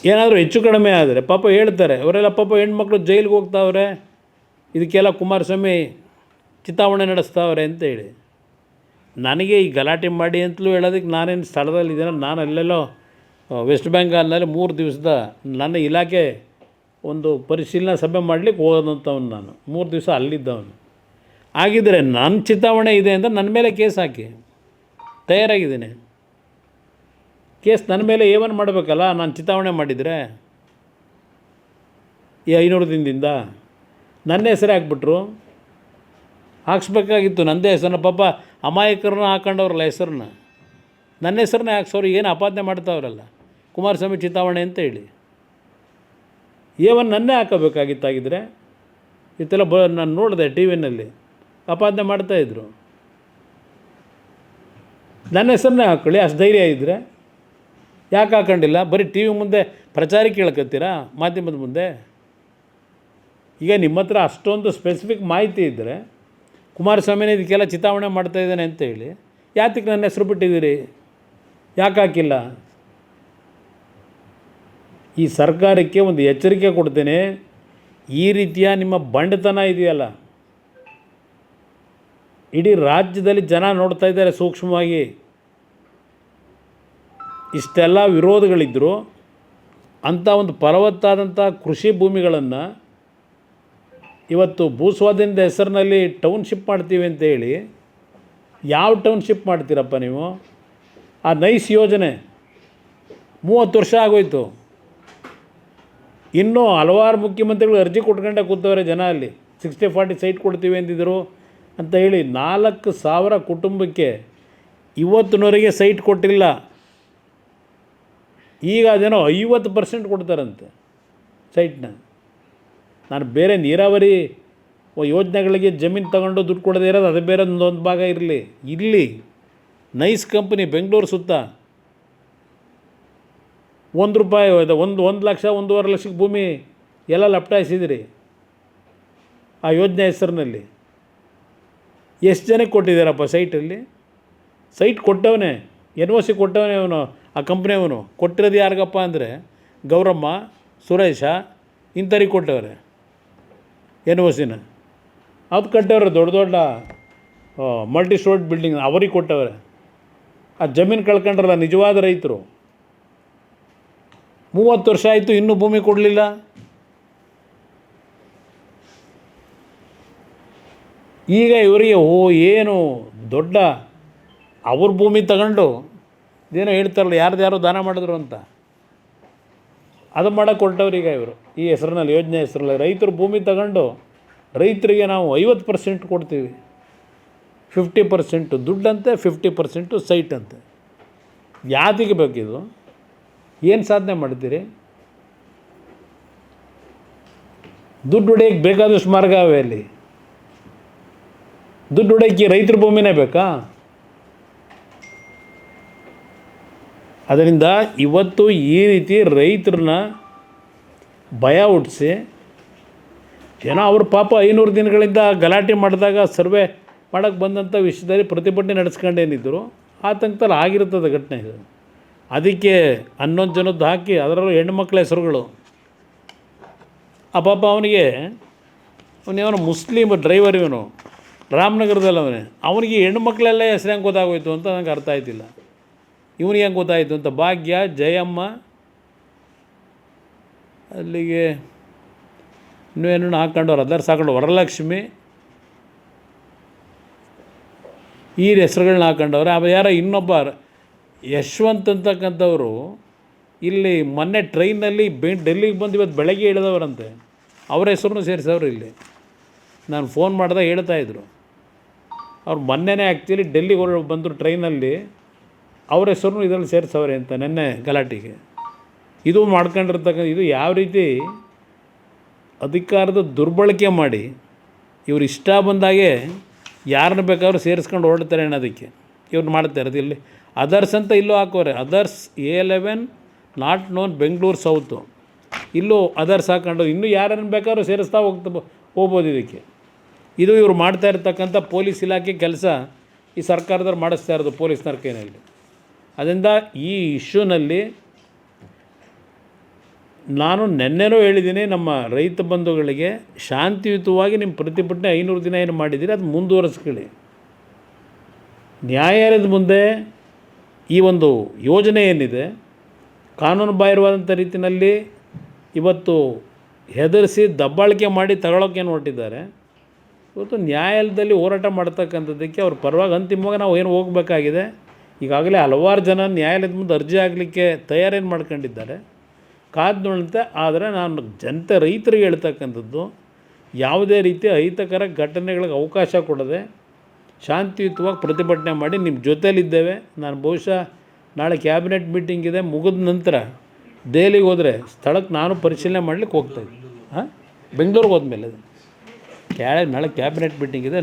ಏನಾದರೂ ಹೆಚ್ಚು ಕಡಿಮೆ ಆದರೆ ಪಾಪ ಹೇಳ್ತಾರೆ, ಅವರೆಲ್ಲ ಪಾಪ ಹೆಣ್ಮಕ್ಳು ಜೈಲಿಗೆ ಹೋಗ್ತಾವ್ರೆ, ಇದಕ್ಕೆಲ್ಲ ಕುಮಾರಸ್ವಾಮಿ ಚಿತಾವಣೆ ನಡೆಸ್ತಾವ್ರೆ ಅಂತೇಳಿ. ನನಗೆ ಈ ಗಲಾಟೆ ಮಾಡಿ ಅಂತಲೂ ಹೇಳೋದಕ್ಕೆ ನಾನೇನು ಸ್ಥಳದಲ್ಲಿದ್ದೇನೆ, ನಾನು ಅಲ್ಲೆಲ್ಲೋ ವೆಸ್ಟ್ ಬೆಂಗಾಲ್ನಲ್ಲಿ 3 ದಿವಸದ ನನ್ನ ಇಲಾಖೆ ಒಂದು ಪರಿಶೀಲನಾ ಸಭೆ ಮಾಡಲಿಕ್ಕೆ ಹೋದಂಥವ್ನು ನಾನು. 3 ದಿವಸ ಅಲ್ಲಿದ್ದವನು. ಆಗಿದ್ದರೆ ನನ್ನ ಚಿತಾವಣೆ ಇದೆ ಅಂತ ನನ್ನ ಮೇಲೆ ಕೇಸ್ ಹಾಕಿ ತಯಾರಾಗಿದ್ದೀನಿ. ಕೇಸ್ ನನ್ನ ಮೇಲೆ ಏವನ್ ಮಾಡಬೇಕಲ್ಲ, ನಾನು ಚಿತಾವಣೆ ಮಾಡಿದರೆ. ಈ 500 ದಿನದಿಂದ ನನ್ನ ಹೆಸರೇ ಹಾಕ್ಬಿಟ್ರು. ಹಾಕ್ಸ್ಬೇಕಾಗಿತ್ತು ನನ್ನದೇ ಹೆಸರನ್ನ. ಪಾಪ ಅಮಾಯಕರನ್ನ ಹಾಕೊಂಡವ್ರಲ್ಲ ಹೆಸರನ್ನ, ನನ್ನ ಹೆಸರನ್ನೇ ಹಾಕ್ಸೋರು. ಏನು ಅಪಾದನೆ ಮಾಡ್ತಾವ್ರಲ್ಲ ಕುಮಾರಸ್ವಾಮಿ ಚಿತಾವಣೆ ಅಂತ ಹೇಳಿ. ಏವನ್ ನನ್ನೇ ಹಾಕಬೇಕಾಗಿತ್ತಾಗಿದ್ದರೆ ಇತ್ತೆಲ್ಲ ನಾನು ನೋಡಿದೆ ಟಿ ವಿನಲ್ಲಿ ಅಪಾದನೆ ಮಾಡ್ತಾಯಿದ್ರು. ನನ್ನ ಹೆಸರನ್ನೇ ಹಾಕ್ಕೊಳ್ಳಿ, ಅಷ್ಟು ಧೈರ್ಯ ಇದ್ದರೆ ಯಾಕೆ ಹಾಕೊಂಡಿಲ್ಲ? ಬರೀ ಟಿ ವಿ ಮುಂದೆ ಪ್ರಚಾರಕ್ಕೆ ಕೇಳ್ಕೊತೀರಾ, ಮಾಧ್ಯಮದ ಮುಂದೆ. ಈಗ ನಿಮ್ಮ ಹತ್ರ ಅಷ್ಟೊಂದು ಸ್ಪೆಸಿಫಿಕ್ ಮಾಹಿತಿ ಇದ್ದರೆ ಕುಮಾರಸ್ವಾಮಿನೇ ಇದಕ್ಕೆಲ್ಲ ಚಿತಾವಣೆ ಮಾಡ್ತಾಯಿದ್ದಾನೆ ಅಂತೇಳಿ ಯಾತಕ್ಕೆ ನನ್ನ ಹೆಸರು ಬಿಟ್ಟಿದ್ದೀರಿ? ಯಾಕೆ ಹಾಕಿಲ್ಲ? ಈ ಸರ್ಕಾರಕ್ಕೆ ಒಂದು ಎಚ್ಚರಿಕೆ ಕೊಡ್ತೇನೆ. ಈ ರೀತಿಯ ನಿಮ್ಮ ಬಂಡತನ ಇದೆಯಲ್ಲ, ಇಡೀ ರಾಜ್ಯದಲ್ಲಿ ಜನ ನೋಡ್ತಾ ಇದ್ದಾರೆ ಸೂಕ್ಷ್ಮವಾಗಿ. ಇಷ್ಟೆಲ್ಲ ವಿರೋಧಗಳಿದ್ದರೂ ಅಂಥ ಒಂದು ಫಲವತ್ತಾದಂಥ ಕೃಷಿ ಭೂಮಿಗಳನ್ನು ಇವತ್ತು ಭೂಸ್ವಾಧೀನದ ಹೆಸರಿನಲ್ಲಿ ಟೌನ್ಶಿಪ್ ಮಾಡ್ತೀವಿ ಅಂತೇಳಿ. ಯಾವ ಟೌನ್ಶಿಪ್ ಮಾಡ್ತೀರಪ್ಪ ನೀವು? ಆ ನೈಸ್ ಯೋಜನೆ 30 ವರ್ಷ ಆಗೋಯ್ತು. ಇನ್ನೂ ಹಲವಾರು ಮುಖ್ಯಮಂತ್ರಿಗಳು ಅರ್ಜಿ ಕೊಟ್ಕೊಂಡೆ ಕೂತವ್ರೆ ಜನ. ಅಲ್ಲಿ 60-40 ಸೈಟ್ ಕೊಡ್ತೀವಿ ಅಂತಿದ್ರು ಅಂತ ಹೇಳಿ 4,000 ಕುಟುಂಬಕ್ಕೆ ಇವತ್ತಿನವರೆಗೆ ಸೈಟ್ ಕೊಟ್ಟಿಲ್ಲ. ಈಗ ಅದೇನೋ 50% ಕೊಡ್ತಾರಂತೆ ಸೈಟ್ನ. ನಾನು ಬೇರೆ ನೀರಾವರಿ ಯೋಜನೆಗಳಿಗೆ ಜಮೀನು ತಗೊಂಡು ದುಡ್ಡು ಕೊಡದೇ ಇರೋದು ಅದು ಬೇರೆ ಒಂದು ಭಾಗ ಇರಲಿ. ಇಲ್ಲಿ ನೈಸ್ ಕಂಪ್ನಿ ಬೆಂಗಳೂರು ಸುತ್ತ ₹1 1 ಲಕ್ಷ 1.5 ಲಕ್ಷಕ್ಕೆ ಭೂಮಿ ಎಲ್ಲ ಲಪ್ಟಾಯಿಸಿದಿರಿ ಆ ಯೋಜನೆ ಹೆಸರಿನಲ್ಲಿ. ಎಷ್ಟು ಜನಕ್ಕೆ ಕೊಟ್ಟಿದ್ದಾರಪ್ಪ ಸೈಟಲ್ಲಿ? ಸೈಟ್ ಕೊಟ್ಟವನೇ, NOC ಕೊಟ್ಟವನೇ ಅವನು, ಆ ಕಂಪ್ನಿಯವನು. ಕೊಟ್ಟಿರೋದು ಯಾರಿಗಪ್ಪ ಅಂದರೆ ಗೌರಮ್ಮ, ಸುರೇಶ ಇಂಥವ್ರಿಗೆ ಕೊಟ್ಟವ್ರೆ NOCನ. ಅದು ಕಟ್ಟವ್ರೆ ದೊಡ್ಡ ದೊಡ್ಡ ಮಲ್ಟಿ ಸ್ಟೋರ್ಡ್ ಬಿಲ್ಡಿಂಗ್ ಅವ್ರಿಗೆ ಕೊಟ್ಟವ್ರೆ. ಆ ಜಮೀನು ಕಳ್ಕೊಂಡ್ರಲ್ಲ ನಿಜವಾದ ರೈತರು. 30 ವರ್ಷ ಆಯಿತು ಇನ್ನೂ ಭೂಮಿ ಕೊಡಲಿಲ್ಲ. ಈಗ ಇವರಿಗೆ ಏನು ದೊಡ್ಡ ಅವ್ರ ಭೂಮಿ ತಗೊಂಡು ಇದೇನೋ ಹೇಳ್ತಾರಲ್ಲ ಯಾರ್ದು ದಾನ ಮಾಡಿದ್ರು ಅಂತ, ಅದು ಮಾಡೋಕ್ಕೆ ಕೊಟ್ಟವ್ರೀಗ ಇವರು. ಈ ಹೆಸರಿನಲ್ಲಿ ಯೋಜನೆ ಹೆಸರಲ್ಲಿ ರೈತರು ಭೂಮಿ ತಗೊಂಡು ರೈತರಿಗೆ ನಾವು 50% ಕೊಡ್ತೀವಿ, 50% ದುಡ್ಡಂತೆ, 50% ಸೈಟ್ ಅಂತೆ. ಯಾತಿಗೆ ಬೇಕಿದು? ಏನು ಸಾಧನೆ ಮಾಡ್ತೀರಿ? ದುಡ್ಡು ಹೊಡೆಯೋಕ್ಕೆ ಬೇಕಾದಷ್ಟು ಮಾರ್ಗ ಅವೆ ಅಲ್ಲಿ. ದುಡ್ಡು ಹೊಡೆಯೋಕ್ಕೆ ರೈತರ ಭೂಮಿನೇ ಬೇಕಾ? ಅದರಿಂದ ಇವತ್ತು ಈ ರೀತಿ ರೈತರನ್ನ ಭಯ ಹುಟ್ಟಿಸಿ ಏನೋ ಅವ್ರ ಪಾಪ 500 ದಿನಗಳಿಂದ ಗಲಾಟೆ ಮಾಡಿದಾಗ ಸರ್ವೆ ಮಾಡೋಕ್ಕೆ ಬಂದಂಥ ವಿಷಯದಲ್ಲಿ ಪ್ರತಿಭಟನೆ ನಡೆಸ್ಕೊಂಡೇನಿದ್ದರು ಆತಂಕದಲ್ಲಿ ಆಗಿರ್ತದೆ ಘಟನೆ ಇದು. ಅದಕ್ಕೆ 11 ಜನದ್ದು ಹಾಕಿ ಅದರಲ್ಲೂ ಹೆಣ್ಣುಮಕ್ಳ ಹೆಸರುಗಳು. ಆ ಪಾಪ ಅವನಿಗೇನೋ ಮುಸ್ಲಿಮ್ ಡ್ರೈವರ್, ಇವನು ರಾಮನಗರದಲ್ಲವನೇ. ಅವನಿಗೆ ಹೆಣ್ಣುಮಕ್ಳೆಲ್ಲ ಹೆಸರು ಹೆಂಗೆ ಗೊತ್ತಾಗೋಯ್ತು ಅಂತ ನನಗೆ ಅರ್ಥ ಆಯ್ತಿಲ್ಲ. ಇವನಿಗೆ ಹೆಂಗೆ ಗೊತ್ತಾಯಿತು ಅಂತ. ಭಾಗ್ಯ, ಜಯಮ್ಮ, ಅಲ್ಲಿಗೆ ಇನ್ನೂ ಹಾಕ್ಕೊಂಡವ್ರು ಅದರ್ಸ್ ಹಾಕೊಂಡು ವರಲಕ್ಷ್ಮಿ ಈ ಹೆಸ್ರುಗಳನ್ನ ಹಾಕ್ಕೊಂಡವ್ರೆ. ಯಾರೋ ಇನ್ನೊಬ್ಬ ಯಶವಂತ್ ಅಂತಕ್ಕಂಥವ್ರು ಇಲ್ಲಿ ಮೊನ್ನೆ ಟ್ರೈನಲ್ಲಿ ಡೆಲ್ಲಿಗೆ ಬಂದು ಇವತ್ತು ಬೆಳಗ್ಗೆ ಇಳಿದವರಂತೆ. ಅವ್ರ ಹೆಸರನ್ನು ಸೇರಿಸವ್ರು ಇಲ್ಲಿ. ನಾನು ಫೋನ್ ಮಾಡಿದಾಗ ಹೇಳ್ತಾಯಿದ್ರು ಅವ್ರು ಮೊನ್ನೆನೇ ಆ್ಯಕ್ಚುಲಿ ಡೆಲ್ಲಿಗೆ ಬಂದರು ಟ್ರೈನಲ್ಲಿ. ಅವ್ರ ಹೆಸರನ್ನು ಇದರಲ್ಲಿ ಸೇರಿಸವ್ರೆ ಅಂತ ನೆನ್ನೆ ಗಲಾಟೆಗೆ. ಇದು ಮಾಡ್ಕೊಂಡಿರ್ತಕ್ಕಂಥ ಇದು ಯಾವ ರೀತಿ ಅಧಿಕಾರದ ದುರ್ಬಳಕೆ ಮಾಡಿ ಇವ್ರು ಇಷ್ಟ ಬಂದಾಗೆ ಯಾರನ್ನ ಬೇಕಾದ್ರೂ ಸೇರಿಸ್ಕೊಂಡು ಹೊರಡ್ತಾರೆ ಅನ್ನೋದಕ್ಕೆ ಇವ್ರು ಮಾಡ್ತಾ ಇರೋದು. ಇಲ್ಲಿ ಅದರ್ಸ್ ಅಂತ ಇಲ್ಲೂ ಹಾಕೋರೆ. Others A11 not known Bengaluru south. ಇಲ್ಲೂ ಅದರ್ಸ್ ಹಾಕೊಂಡು ಇನ್ನೂ ಯಾರನ್ನು ಬೇಕಾದ್ರೂ ಸೇರಿಸ್ತಾ ಹೋಗ್ಬೋದು ಇದಕ್ಕೆ. ಇದು ಇವರು ಮಾಡ್ತಾ ಇರ್ತಕ್ಕಂಥ ಪೊಲೀಸ್ ಇಲಾಖೆ ಕೆಲಸ ಈ ಸರ್ಕಾರದವ್ರು ಮಾಡಿಸ್ತಾ ಇರೋದು ಪೊಲೀಸ್ನವ್ರ ಕೈನಲ್ಲಿ. ಅದರಿಂದ ಈ ಇಶ್ಯೂನಲ್ಲಿ ನಾನು ನೆನ್ನೆನೂ ಹೇಳಿದ್ದೀನಿ ನಮ್ಮ ರೈತ ಬಂಧುಗಳಿಗೆ, ಶಾಂತಿಯುತವಾಗಿ ನಿಮ್ಮ ಪ್ರತಿಭಟನೆ 500 ದಿನ ಏನು ಮಾಡಿದ್ದೀರಿ ಅದು ಮುಂದುವರಿಸ್ಕೊಳ್ಳಿ. ನ್ಯಾಯಾಲಯದ ಮುಂದೆ ಈ ಒಂದು ಯೋಜನೆ ಏನಿದೆ ಕಾನೂನು ಬಾಹಿರವಾದಂಥ ರೀತಿಯಲ್ಲಿ ಇವತ್ತು ಹೆದರಿಸಿ ದಬ್ಬಾಳಿಕೆ ಮಾಡಿ ತಗೊಳ್ಳೋಕ್ಕೇನು ಹೊರಟಿದ್ದಾರೆ. ಇವತ್ತು ನ್ಯಾಯಾಲಯದಲ್ಲಿ ಹೋರಾಟ ಮಾಡ್ತಕ್ಕಂಥದ್ದಕ್ಕೆ ಅವ್ರ ಪರವಾಗಿ ಅಂತಿಮವಾಗಿ ನಾವು ಏನು ಹೋಗಬೇಕಾಗಿದೆ. ಈಗಾಗಲೇ ಹಲವಾರು ಜನ ನ್ಯಾಯಾಲಯದ ಮುಂದೆ ಅರ್ಜಿ ಆಗಲಿಕ್ಕೆ ತಯಾರೇನು ಮಾಡ್ಕೊಂಡಿದ್ದಾರೆ, ಕಾದು ನೋಡುತ್ತೆ. ಆದರೆ ನಾನು ಜನತೆ ರೈತರಿಗೆ ಹೇಳ್ತಕ್ಕಂಥದ್ದು, ಯಾವುದೇ ರೀತಿಯ ಅಹಿತಕರ ಘಟನೆಗಳಿಗೆ ಅವಕಾಶ ಕೊಡದೆ ಶಾಂತಿಯುತವಾಗಿ ಪ್ರತಿಭಟನೆ ಮಾಡಿ ನಿಮ್ಮ ಜೊತೆಯಲ್ಲಿದ್ದೇವೆ. ನಾನು ಬಹುಶಃ ನಾಳೆ ಕ್ಯಾಬಿನೆಟ್ ಮೀಟಿಂಗ್ ಇದೆ, ಮುಗಿದ ನಂತರ ದೆಹಲಿಗೆ ಹೋದರೆ ಸ್ಥಳಕ್ಕೆ ನಾನು ಪರಿಶೀಲನೆ ಮಾಡಲಿಕ್ಕೆ ಹೋಗ್ತಾಯಿದ್ದೆ. ಬೆಂಗಳೂರಿಗೆ ಹೋದ್ಮೇಲೆ ನಾಳೆ ಕ್ಯಾಬಿನೆಟ್ ಮೀಟಿಂಗ್ ಇದೆ.